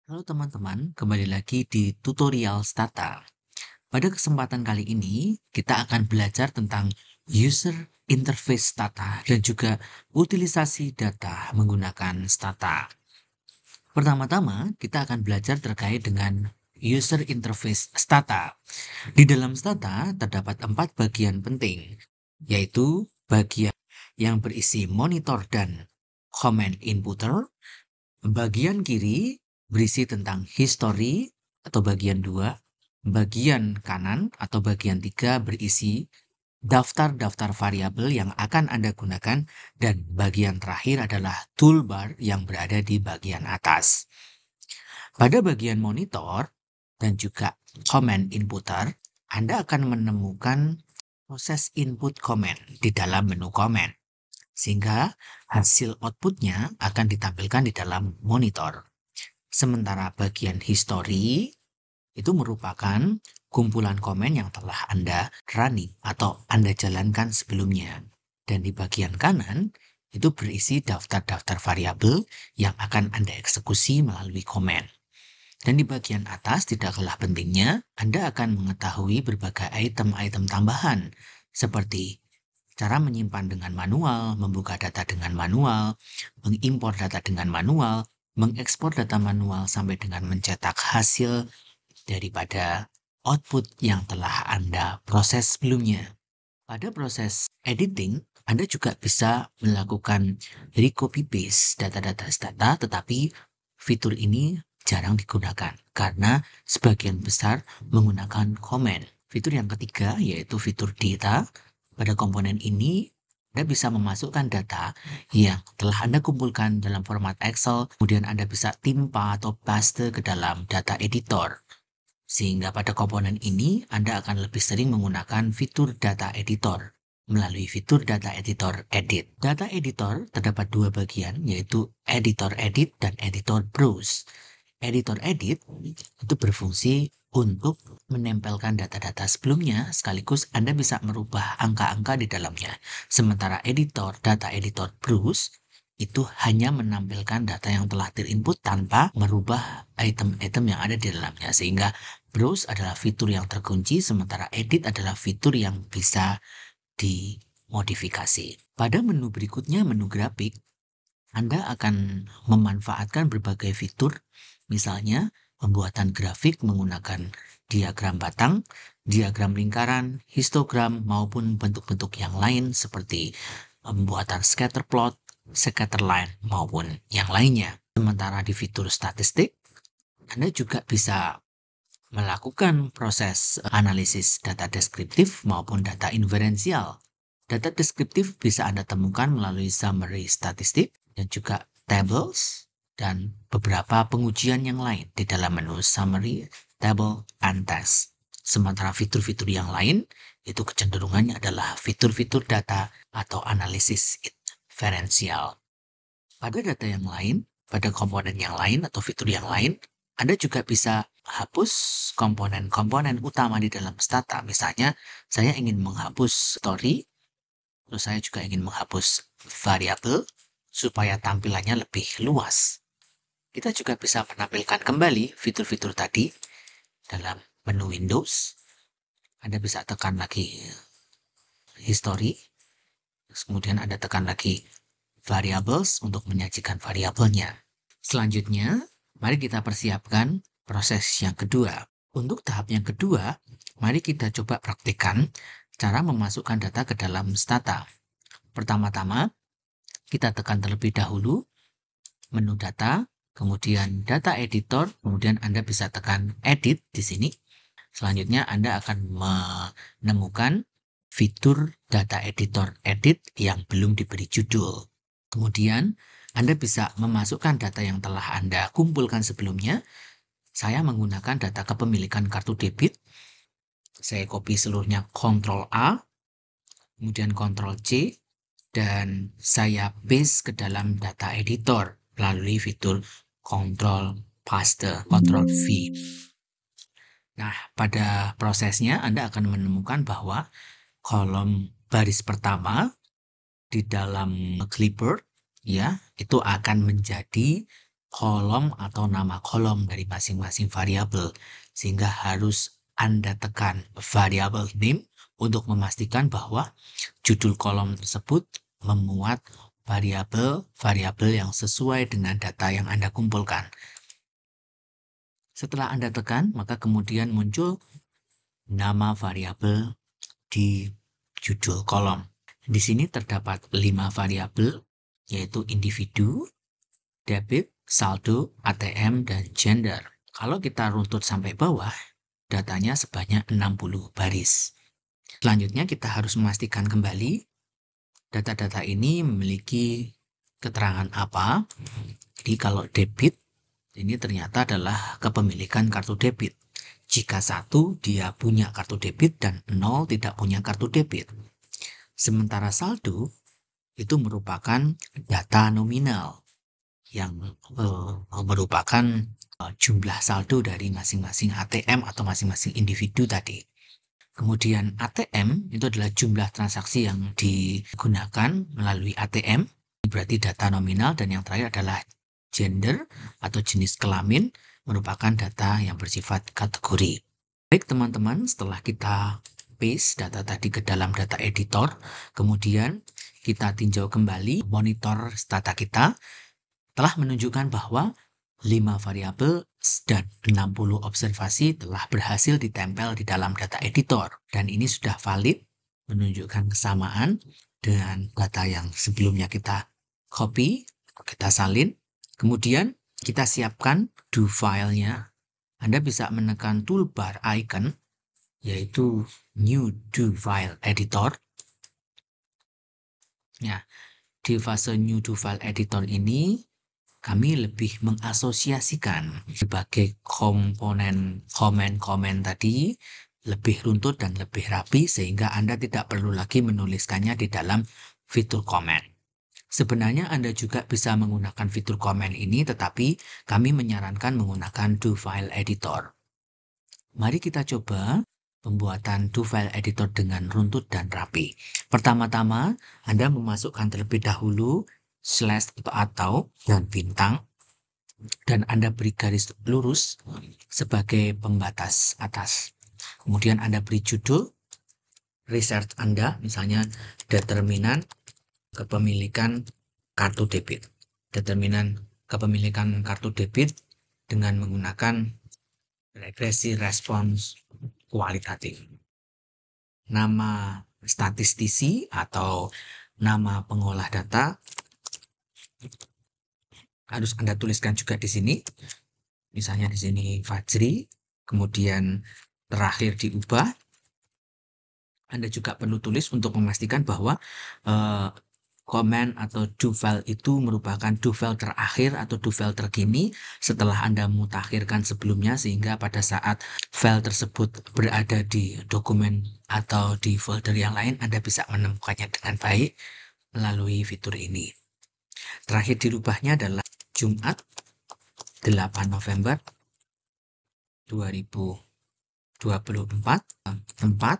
Halo teman-teman, kembali lagi di tutorial Stata. Pada kesempatan kali ini, kita akan belajar tentang user interface Stata dan juga utilisasi data menggunakan Stata. Pertama-tama, kita akan belajar terkait dengan user interface Stata. Di dalam Stata terdapat 4 bagian penting, yaitu bagian yang berisi monitor dan command inputter. Bagian kiri berisi tentang history atau bagian 2. Bagian kanan atau bagian 3 berisi daftar-daftar variabel yang akan Anda gunakan, dan bagian terakhir adalah toolbar yang berada di bagian atas. Pada bagian monitor dan juga command inputter, Anda akan menemukan proses input command di dalam menu command, sehingga hasil outputnya akan ditampilkan di dalam monitor. Sementara bagian history itu merupakan kumpulan komen yang telah Anda running atau Anda jalankan sebelumnya. Dan di bagian kanan itu berisi daftar-daftar variabel yang akan Anda eksekusi melalui komen. Dan di bagian atas tidak kalah pentingnya, Anda akan mengetahui berbagai item-item tambahan seperti cara menyimpan dengan manual, membuka data dengan manual, mengimpor data dengan manual, mengekspor data manual sampai dengan mencetak hasil daripada output yang telah Anda proses sebelumnya. Pada proses editing, Anda juga bisa melakukan recopy paste data-data Stata, tetapi fitur ini jarang digunakan karena sebagian besar menggunakan comment. Fitur yang ketiga yaitu fitur data. Pada komponen ini, Anda bisa memasukkan data yang telah Anda kumpulkan dalam format Excel, kemudian Anda bisa timpa atau paste ke dalam data editor. Sehingga pada komponen ini, Anda akan lebih sering menggunakan fitur data editor melalui fitur data editor edit. Data editor terdapat dua bagian, yaitu editor edit dan editor browse. Editor edit itu berfungsi untuk menempelkan data-data sebelumnya, sekaligus Anda bisa merubah angka-angka di dalamnya. Sementara data editor browse itu hanya menampilkan data yang telah terinput tanpa merubah item-item yang ada di dalamnya. Sehingga browse adalah fitur yang terkunci, sementara edit adalah fitur yang bisa dimodifikasi. Pada menu berikutnya, menu grafik, Anda akan memanfaatkan berbagai fitur, misalnya pembuatan grafik menggunakan diagram batang, diagram lingkaran, histogram, maupun bentuk-bentuk yang lain seperti pembuatan scatter plot, scatter line, maupun yang lainnya. Sementara di fitur statistik, Anda juga bisa melakukan proses analisis data deskriptif maupun data inferensial. Data deskriptif bisa Anda temukan melalui summary statistik dan juga tables dan beberapa pengujian yang lain di dalam menu summary, table, and test. Sementara fitur-fitur yang lain itu kecenderungannya adalah fitur-fitur data atau analisis inferensial. Pada data yang lain, pada komponen yang lain atau fitur yang lain, Anda juga bisa hapus komponen-komponen utama di dalam Stata. Misalnya, saya ingin menghapus story, terus saya juga ingin menghapus variabel supaya tampilannya lebih luas. Kita juga bisa menampilkan kembali fitur-fitur tadi dalam menu Windows. Anda bisa tekan lagi history, kemudian Anda tekan lagi variables untuk menyajikan variabelnya. Selanjutnya, mari kita persiapkan proses yang kedua. Untuk tahap yang kedua, mari kita coba praktikkan cara memasukkan data ke dalam Stata. Pertama-tama, kita tekan terlebih dahulu menu data, kemudian data editor, kemudian Anda bisa tekan edit di sini. Selanjutnya, Anda akan menemukan fitur data editor edit yang belum diberi judul. Kemudian, Anda bisa memasukkan data yang telah Anda kumpulkan sebelumnya. Saya menggunakan data kepemilikan kartu debit. Saya copy seluruhnya Ctrl A, kemudian Ctrl C, dan saya paste ke dalam data editor melalui fitur Ctrl Paste, Ctrl V. Nah, pada prosesnya Anda akan menemukan bahwa kolom baris pertama di dalam clipboard ya, itu akan menjadi kolom atau nama kolom dari masing-masing variabel, sehingga harus Anda tekan variable name untuk memastikan bahwa judul kolom tersebut memuat variabel-variabel yang sesuai dengan data yang Anda kumpulkan. Setelah Anda tekan, maka kemudian muncul nama variabel di judul kolom. Di sini terdapat 5 variabel, yaitu individu, debit, saldo, ATM, dan gender. Kalau kita runtut sampai bawah, datanya sebanyak 60 baris. Selanjutnya kita harus memastikan kembali data-data ini memiliki keterangan apa. Jadi kalau debit, ini ternyata adalah kepemilikan kartu debit. Jika 1 dia punya kartu debit dan 0 tidak punya kartu debit. Sementara saldo itu merupakan data nominal yang merupakan jumlah saldo dari masing-masing ATM atau masing-masing individu tadi. Kemudian ATM itu adalah jumlah transaksi yang digunakan melalui ATM, berarti data nominal, dan yang terakhir adalah gender atau jenis kelamin, merupakan data yang bersifat kategori. Baik teman-teman, setelah kita paste data tadi ke dalam data editor, kemudian kita tinjau kembali monitor data kita, telah menunjukkan bahwa 5 variabel dan 60 observasi telah berhasil ditempel di dalam data editor. Dan ini sudah valid, menunjukkan kesamaan dengan data yang sebelumnya kita copy, kita salin. Kemudian kita siapkan do file-nya. Anda bisa menekan toolbar icon, yaitu new do file editor. Ya, di fase new do file editor ini, kami lebih mengasosiasikan berbagai komponen komen-komen tadi lebih runtut dan lebih rapi, sehingga Anda tidak perlu lagi menuliskannya di dalam fitur komen. Sebenarnya Anda juga bisa menggunakan fitur komen ini, tetapi kami menyarankan menggunakan do file editor. Mari kita coba pembuatan do file editor dengan runtut dan rapi. Pertama-tama, Anda memasukkan terlebih dahulu slash atau dan bintang, dan Anda beri garis lurus sebagai pembatas atas. Kemudian Anda beri judul research Anda, misalnya determinan kepemilikan kartu debit. Determinan kepemilikan kartu debit dengan menggunakan regresi respons kualitatif. Nama statistisi atau nama pengolah data harus Anda tuliskan juga di sini. Misalnya di sini Fajri, kemudian terakhir diubah. Anda juga perlu tulis untuk memastikan bahwa komen atau do file itu merupakan do file terakhir atau do file terkini setelah Anda mutakhirkan sebelumnya, sehingga pada saat file tersebut berada di dokumen atau di folder yang lain, Anda bisa menemukannya dengan baik melalui fitur ini. Terakhir dirubahnya adalah Jumat 8 November 2024, tempat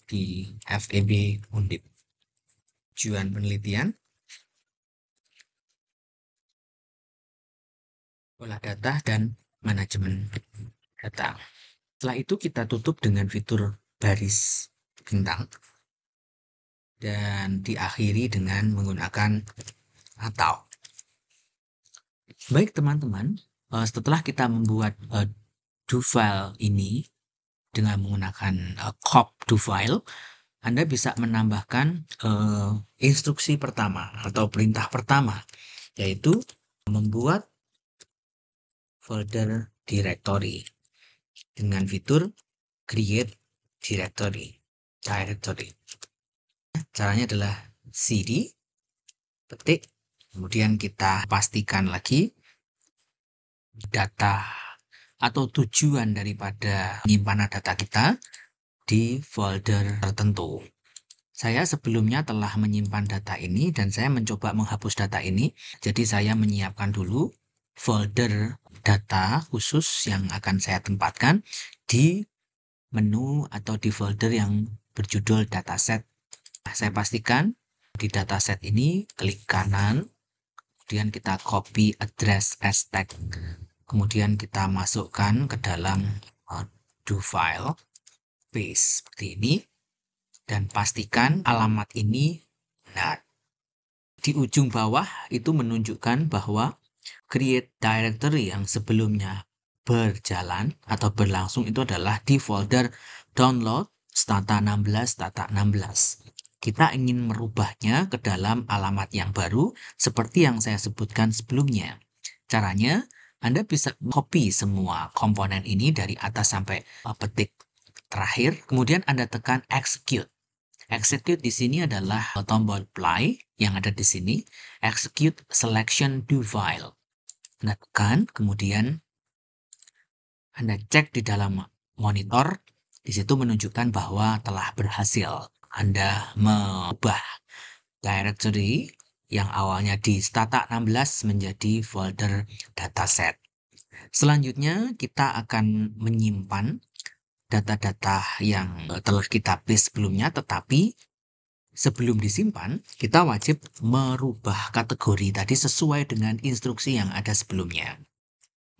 di FEB Undip. Tujuan penelitian, olah data dan manajemen data. Setelah itu kita tutup dengan fitur baris bintang dan diakhiri dengan menggunakan atau. Baik teman-teman, setelah kita membuat do file ini dengan menggunakan cop do file, Anda bisa menambahkan instruksi pertama atau perintah pertama, yaitu membuat folder directory dengan fitur create directory. Caranya adalah cd petik, kemudian kita pastikan lagi data atau tujuan daripada penyimpanan data kita di folder tertentu. Saya sebelumnya telah menyimpan data ini dan saya mencoba menghapus data ini. Jadi saya menyiapkan dulu folder data khusus yang akan saya tempatkan di menu atau di folder yang berjudul dataset. Saya pastikan di dataset ini klik kanan, kemudian kita copy address as tag, kemudian kita masukkan ke dalam do file, paste seperti ini, dan pastikan alamat ini benar. Di ujung bawah itu menunjukkan bahwa create directory yang sebelumnya berjalan atau berlangsung itu adalah di folder download stata 16. Kita ingin merubahnya ke dalam alamat yang baru seperti yang saya sebutkan sebelumnya. Caranya, Anda bisa copy semua komponen ini dari atas sampai petik terakhir, kemudian Anda tekan execute. Execute di sini adalah tombol play yang ada di sini, execute selection do file. Anda tekan, kemudian Anda cek di dalam monitor, di situ menunjukkan bahwa telah berhasil. Anda mengubah directory yang awalnya di stata 16 menjadi folder dataset. Selanjutnya kita akan menyimpan data-data yang telah kita paste sebelumnya, tetapi sebelum disimpan, kita wajib merubah kategori tadi sesuai dengan instruksi yang ada sebelumnya.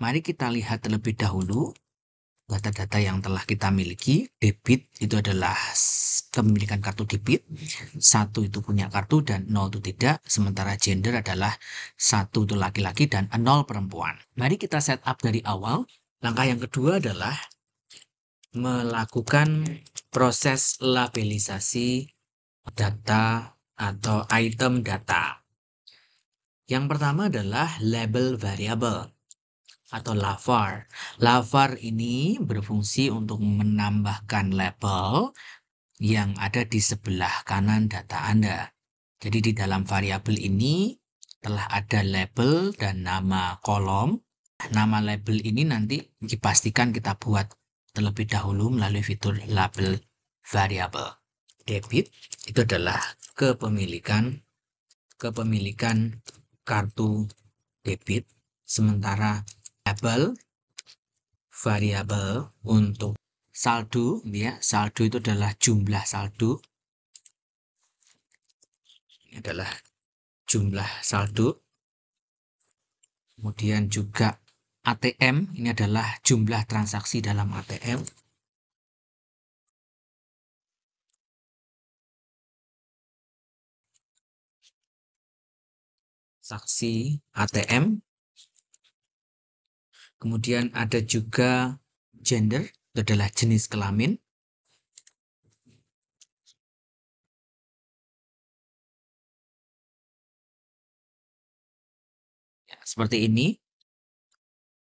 Mari kita lihat terlebih dahulu data-data yang telah kita miliki. Debit itu adalah kepemilikan kartu debit, 1 itu punya kartu dan 0 itu tidak, sementara gender adalah 1 itu laki-laki dan 0 perempuan. Mari kita setup dari awal. Langkah yang kedua adalah melakukan proses labelisasi data atau item data. Yang pertama adalah label variable atau lavar. Lavar ini berfungsi untuk menambahkan label yang ada di sebelah kanan data Anda. Jadi di dalam variabel ini telah ada label dan nama kolom. Nama label ini nanti dipastikan kita buat terlebih dahulu melalui fitur label variable. Debit itu adalah kepemilikan kartu debit, sementara label variabel untuk saldo, ya, saldo itu adalah jumlah saldo. Ini adalah jumlah saldo. Kemudian juga ATM, ini adalah jumlah transaksi dalam ATM. Saksi ATM. Kemudian ada juga gender, itu adalah jenis kelamin. Ya, seperti ini.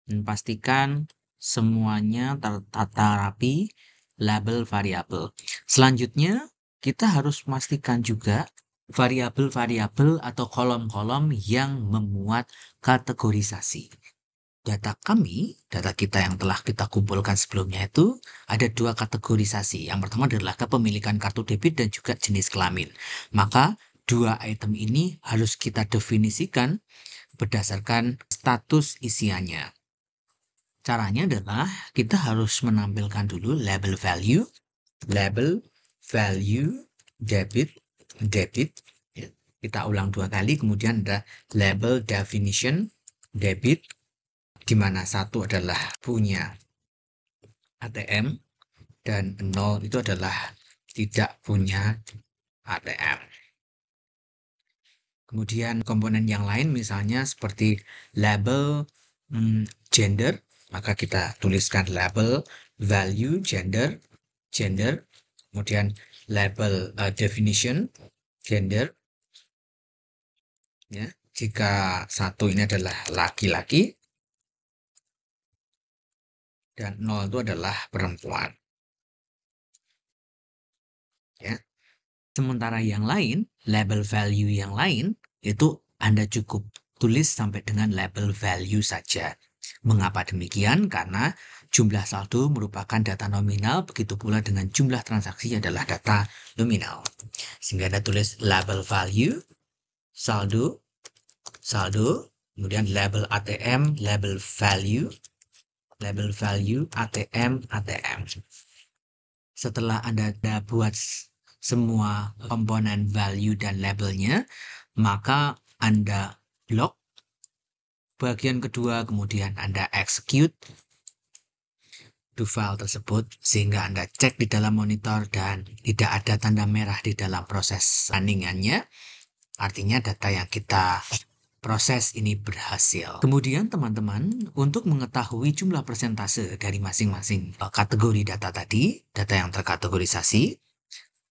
Dan pastikan semuanya tertata rapi, label variabel. Selanjutnya, kita harus memastikan juga variabel-variabel atau kolom-kolom yang memuat kategorisasi. Data kita yang telah kita kumpulkan sebelumnya itu ada 2 kategorisasi. Yang pertama adalah kepemilikan kartu debit dan juga jenis kelamin. Maka 2 item ini harus kita definisikan berdasarkan status isiannya. Caranya adalah kita harus menampilkan dulu label value debit. Kita ulang 2 kali, kemudian ada label definition debit, di mana 1 adalah punya ATM dan 0 itu adalah tidak punya ATM. Kemudian komponen yang lain misalnya seperti label gender, maka kita tuliskan label value gender, kemudian label definition gender. Ya, jika 1 ini adalah laki-laki dan 0 itu adalah perempuan. Ya. Sementara yang lain, label value yang lain, itu Anda cukup tulis sampai dengan label value saja. Mengapa demikian? Karena jumlah saldo merupakan data nominal, begitu pula dengan jumlah transaksi adalah data nominal. Sehingga Anda tulis label value, saldo, kemudian label ATM, label value, ATM. Setelah Anda buat semua komponen value dan labelnya, maka Anda blok bagian kedua, kemudian Anda execute do file tersebut sehingga Anda cek di dalam monitor dan tidak ada tanda merah di dalam proses runningannya. Artinya data yang kita proses ini berhasil. Kemudian teman-teman, untuk mengetahui jumlah persentase dari masing-masing kategori data tadi, data yang terkategorisasi,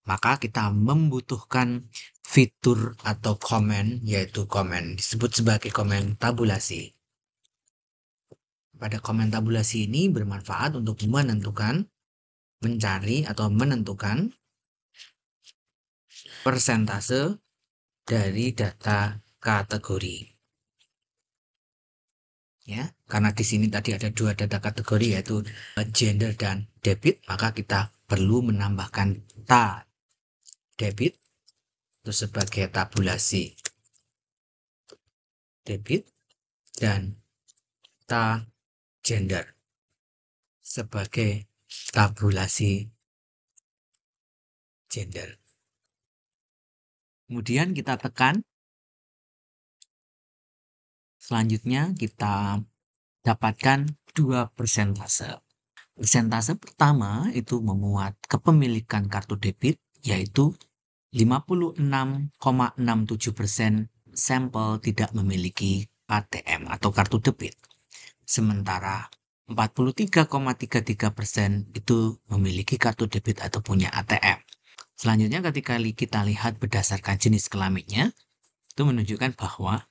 maka kita membutuhkan fitur atau komen, yaitu komen disebut sebagai komen tabulasi. Pada komen tabulasi ini bermanfaat untuk menentukan, mencari atau menentukan persentase dari data kategori. Ya, karena di sini tadi ada dua data kategori yaitu gender dan debit, maka kita perlu menambahkan ta debit itu sebagai tabulasi debit dan ta gender sebagai tabulasi gender. Kemudian kita tekan. Selanjutnya kita dapatkan dua persentase. Persentase pertama itu memuat kepemilikan kartu debit, yaitu 56,67% sampel tidak memiliki ATM atau kartu debit. Sementara 43,33% itu memiliki kartu debit atau punya ATM. Selanjutnya ketika kita lihat berdasarkan jenis kelaminnya, itu menunjukkan bahwa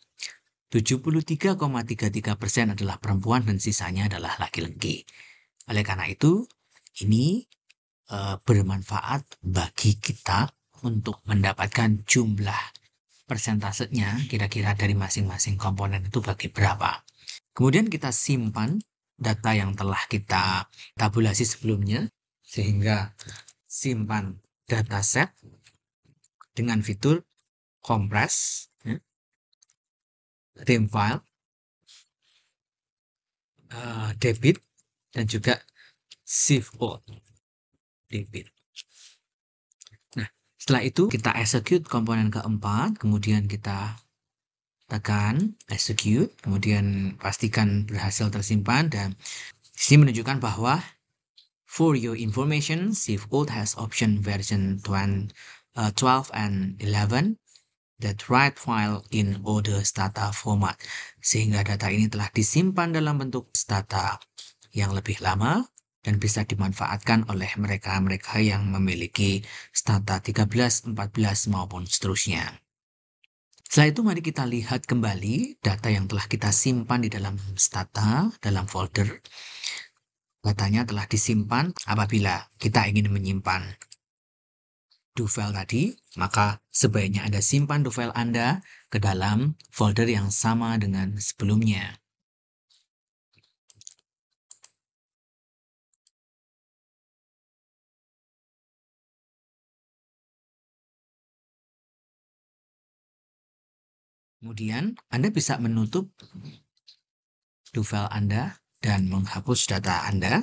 73,33% adalah perempuan dan sisanya adalah laki-laki. Oleh karena itu, ini bermanfaat bagi kita untuk mendapatkan jumlah persentasenya kira-kira dari masing-masing komponen itu bagi berapa. Kemudian kita simpan data yang telah kita tabulasi sebelumnya, sehingga simpan dataset dengan fitur compress, theme file, debit, dan juga shift all debit. Nah, setelah itu kita execute komponen keempat, kemudian kita tekan execute, kemudian pastikan berhasil tersimpan, dan di sini menunjukkan bahwa for your information, shift all has option version 12 and 11 that write file in order data format, sehingga data ini telah disimpan dalam bentuk data yang lebih lama dan bisa dimanfaatkan oleh mereka-mereka yang memiliki stata 13, 14 maupun seterusnya. Setelah itu mari kita lihat kembali data yang telah kita simpan di dalam stata, dalam folder. Datanya telah disimpan. Apabila kita ingin menyimpan do file tadi, maka sebaiknya Anda simpan do file Anda ke dalam folder yang sama dengan sebelumnya. Kemudian Anda bisa menutup do file Anda dan menghapus data Anda,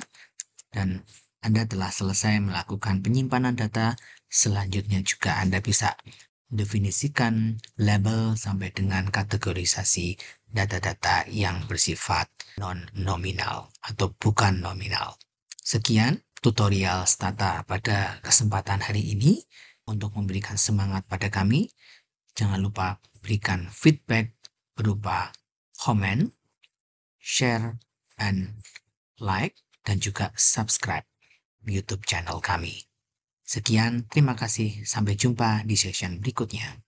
dan Anda telah selesai melakukan penyimpanan data. Selanjutnya juga Anda bisa definisikan label sampai dengan kategorisasi data-data yang bersifat non-nominal atau bukan nominal. Sekian tutorial Stata pada kesempatan hari ini. Untuk memberikan semangat pada kami, jangan lupa berikan feedback berupa komen, share, and like, dan juga subscribe YouTube channel kami. Sekian, terima kasih. Sampai jumpa di session berikutnya.